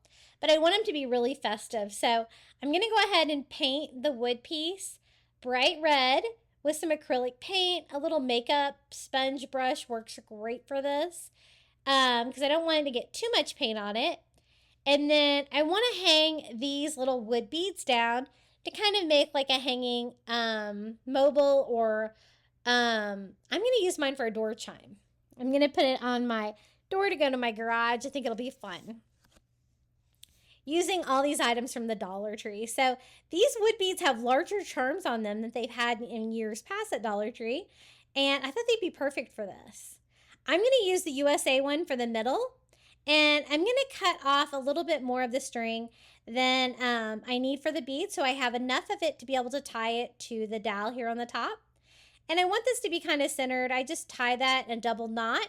but I want them to be really festive. So I'm going to go ahead and paint the wood piece bright red with some acrylic paint. A little makeup sponge brush works great for this because I don't want it to get too much paint on it. And then I want to hang these little wood beads down to kind of make like a hanging mobile, or I'm going to use mine for a door chime. I'm going to put it on my door to go to my garage. I think it'll be fun. Using all these items from the Dollar Tree. So these wood beads have larger charms on them than they've had in years past at Dollar Tree. And I thought they'd be perfect for this. I'm going to use the USA one for the middle. And I'm going to cut off a little bit more of the string than I need for the bead. So I have enough of it to be able to tie it to the dowel here on the top. And I want this to be kind of centered. I just tie that in a double knot.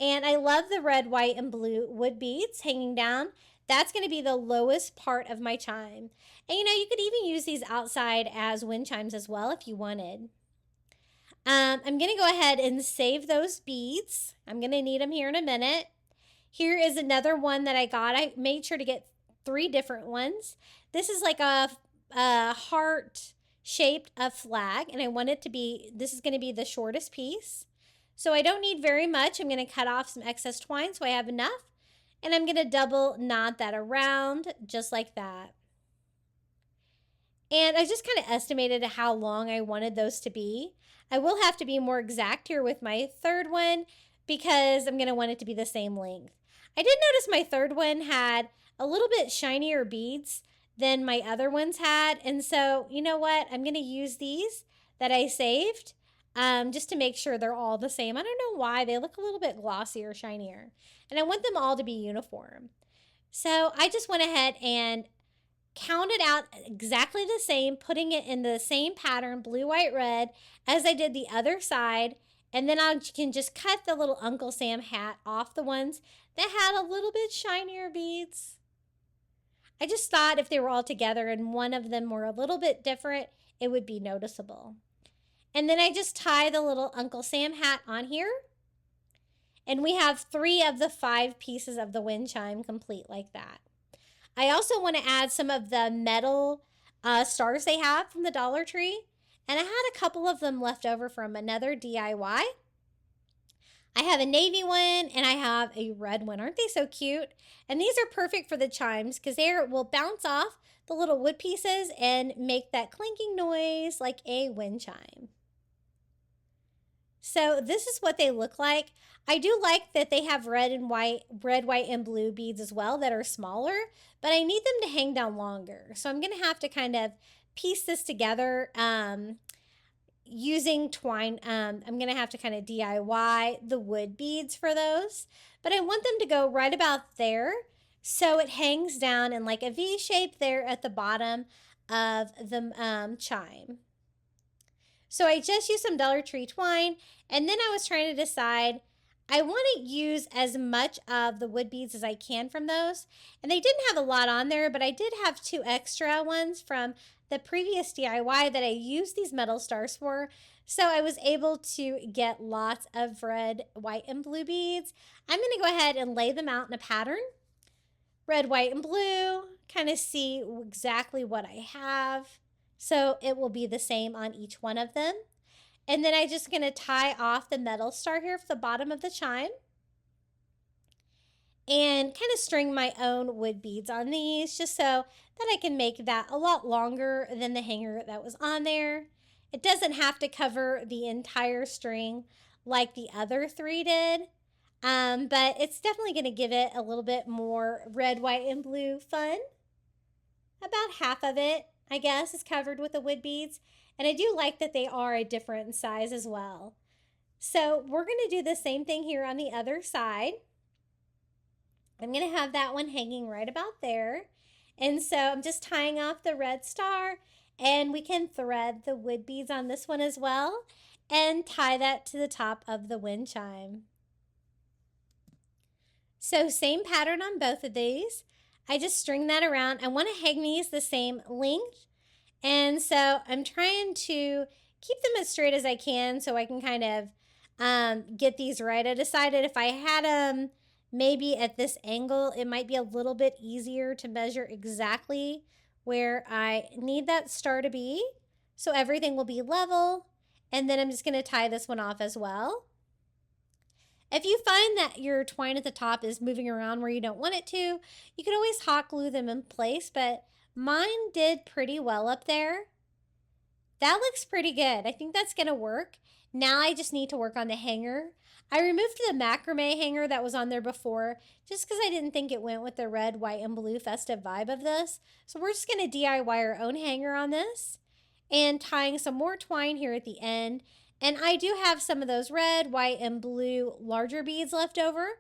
And I love the red, white, and blue wood beads hanging down. That's going to be the lowest part of my chime. And you know, you could even use these outside as wind chimes as well if you wanted. I'm going to go ahead and save those beads. I'm going to need them here in a minute. Here is another one that I got. I made sure to get 3 different ones. This is like a heart shaped a flag, and I want it to be, this is going to be the shortest piece. So I don't need very much. I'm going to cut off some excess twine so I have enough, and I'm going to double knot that around just like that. And I just kind of estimated how long I wanted those to be. I will have to be more exact here with my 3rd one because I'm going to want it to be the same length. I did notice my 3rd one had a little bit shinier beads than my other ones had. And so, you know what? I'm going to use these that I saved just to make sure they're all the same. I don't know why. They look a little bit glossier, shinier. And I want them all to be uniform. So I just went ahead and counted out exactly the same, putting it in the same pattern, blue, white, red, as I did the other side. And then I can just cut the little Uncle Sam hat off the ones that had a little bit shinier beads. I just thought if they were all together and one of them were a little bit different, it would be noticeable. And then I just tie the little Uncle Sam hat on here. And we have 3 of the 5 pieces of the wind chime complete like that. I also want to add some of the metal stars they have from the Dollar Tree. And I had a couple of them left over from another DIY. I have a navy one and I have a red one. Aren't they so cute? And these are perfect for the chimes because they will bounce off the little wood pieces and make that clinking noise like a wind chime. So this is what they look like. I do like that they have red, white, and blue beads as well that are smaller, but I need them to hang down longer. So I'm going to have to kind of piece this together using twine. I'm going to have to kind of DIY the wood beads for those, but I want them to go right about there so it hangs down in like a V shape there at the bottom of the chime. So I just used some Dollar Tree twine, and then I was trying to decide, I want to use as much of the wood beads as I can from those. And they didn't have a lot on there, but I did have 2 extra ones from the previous DIY that I used these metal stars for. So I was able to get lots of red, white, and blue beads. I'm going to go ahead and lay them out in a pattern. Red, white, and blue. Kind of see exactly what I have. So it will be the same on each one of them. And then I'm just going to tie off the metal star here for the bottom of the chime. And kind of string my own wood beads on these just so that I can make that a lot longer than the hanger that was on there. It doesn't have to cover the entire string like the other 3 did. But it's definitely going to give it a little bit more red, white, and blue fun. About half of it, I guess, is covered with the wood beads. And I do like that they are a different size as well. So we're going to do the same thing here on the other side. I'm going to have that one hanging right about there. And so I'm just tying off the red star, and we can thread the wood beads on this one as well and tie that to the top of the wind chime. So same pattern on both of these. I just string that around. I want to hang these the same length. And so I'm trying to keep them as straight as I can so I can kind of get these right. I decided if I had them maybe at this angle, it might be a little bit easier to measure exactly where I need that star to be. So everything will be level. And then I'm just going to tie this one off as well. If you find that your twine at the top is moving around where you don't want it to, you can always hot glue them in place, but mine did pretty well up there. That looks pretty good. I think that's going to work. Now I just need to work on the hanger. I removed the macrame hanger that was on there before just because I didn't think it went with the red, white, and blue festive vibe of this. So we're just going to DIY our own hanger on this and tying some more twine here at the end. And I do have some of those red, white, and blue larger beads left over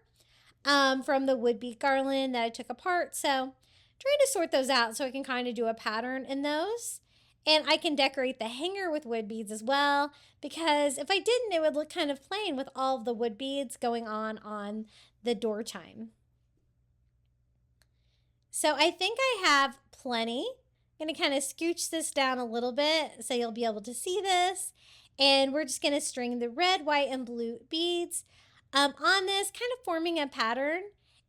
from the wood bead garland that I took apart. So trying to sort those out so I can kind of do a pattern in those. And I can decorate the hanger with wood beads as well, because if I didn't, it would look kind of plain with all of the wood beads going on the door chime. So I think I have plenty. I'm going to kind of scooch this down a little bit so you'll be able to see this. And we're just going to string the red, white, and blue beads on this, kind of forming a pattern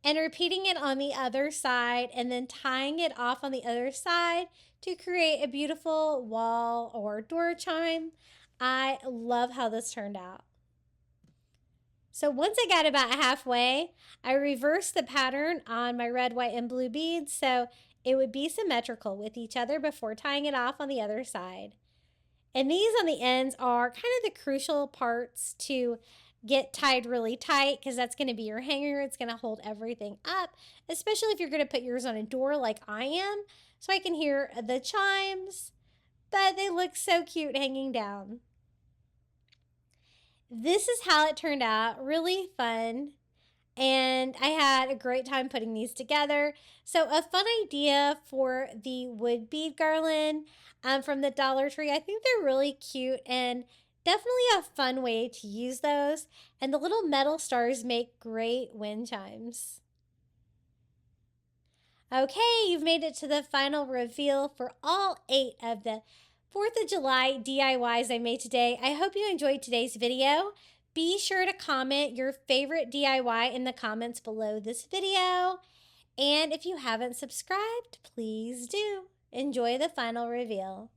and repeating it on the other side and then tying it off on the other side to create a beautiful wall or door chime. I love how this turned out. So once I got about halfway, I reversed the pattern on my red, white, and blue beads so it would be symmetrical with each other before tying it off on the other side. And these on the ends are kind of the crucial parts to get tied really tight because that's going to be your hanger. It's going to hold everything up, especially if you're going to put yours on a door like I am. So I can hear the chimes, but they look so cute hanging down. This is how it turned out. Really fun. And I had a great time putting these together. So a fun idea for the wood bead garland from the Dollar Tree. I think they're really cute and definitely a fun way to use those. And the little metal stars make great wind chimes. Okay, you've made it to the final reveal for all 8 of the 4th of July DIYs I made today. I hope you enjoyed today's video. Be sure to comment your favorite DIY in the comments below this video. And if you haven't subscribed, please do. Enjoy the final reveal.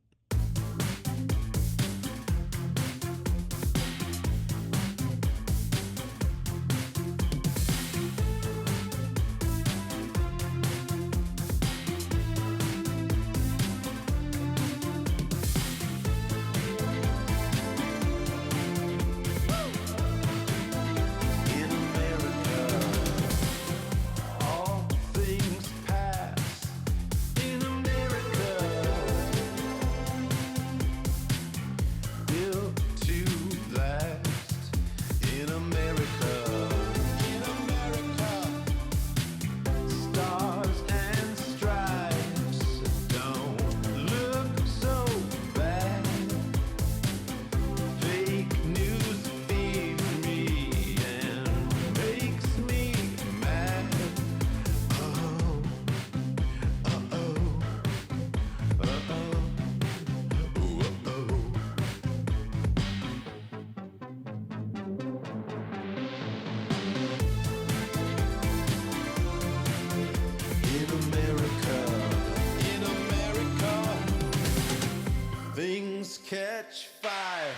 Things catch fire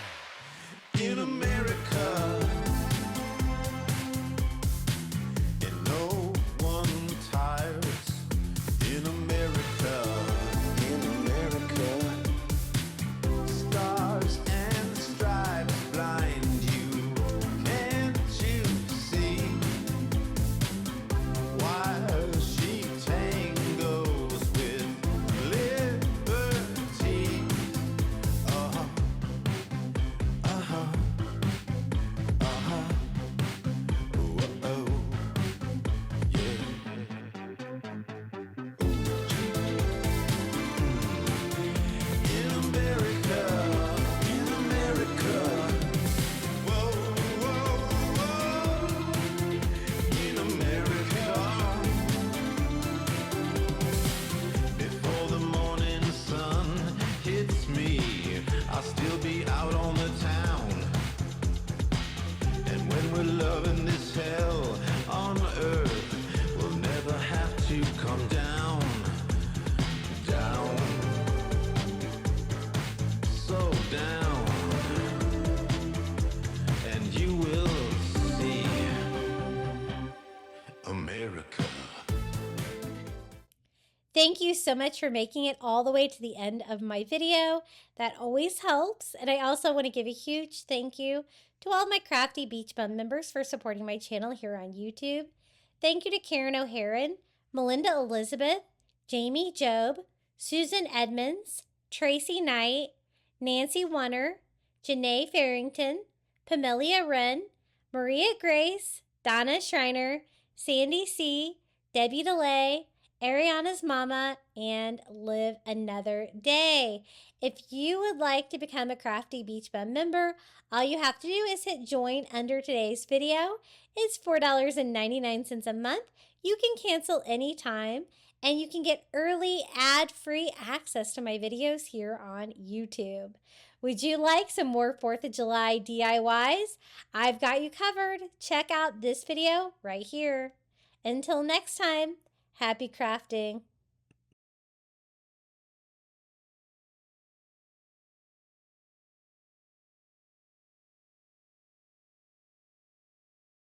in America, and no one tires in America. In America, stars and stripes blind you. Can't you see why she tangles with liberty? I'll still be out on the town. And when we're loving this hell on earth, we'll never have to come down, down, so down. And you will see America. Thank you so much for making it all the way to the end of my video. That always helps. And I also want to give a huge thank you to all my Crafty Beach Bum members for supporting my channel here on YouTube. Thank you to Karen O'Haron, Melinda Elizabeth, Jamie Job, Susan Edmonds, Tracy Knight, Nancy Wunner, Janae Farrington, Pamelia Wren, Maria Grace, Donna Schreiner, Sandy C., Debbie DeLay, Ariana's Mama, and Live Another Day. If you would like to become a Crafty Beach Bum member, all you have to do is hit join under today's video. It's $4.99 a month. You can cancel anytime, and you can get early ad-free access to my videos here on YouTube. Would you like some more 4th of July DIYs? I've got you covered. Check out this video right here. Until next time, happy crafting.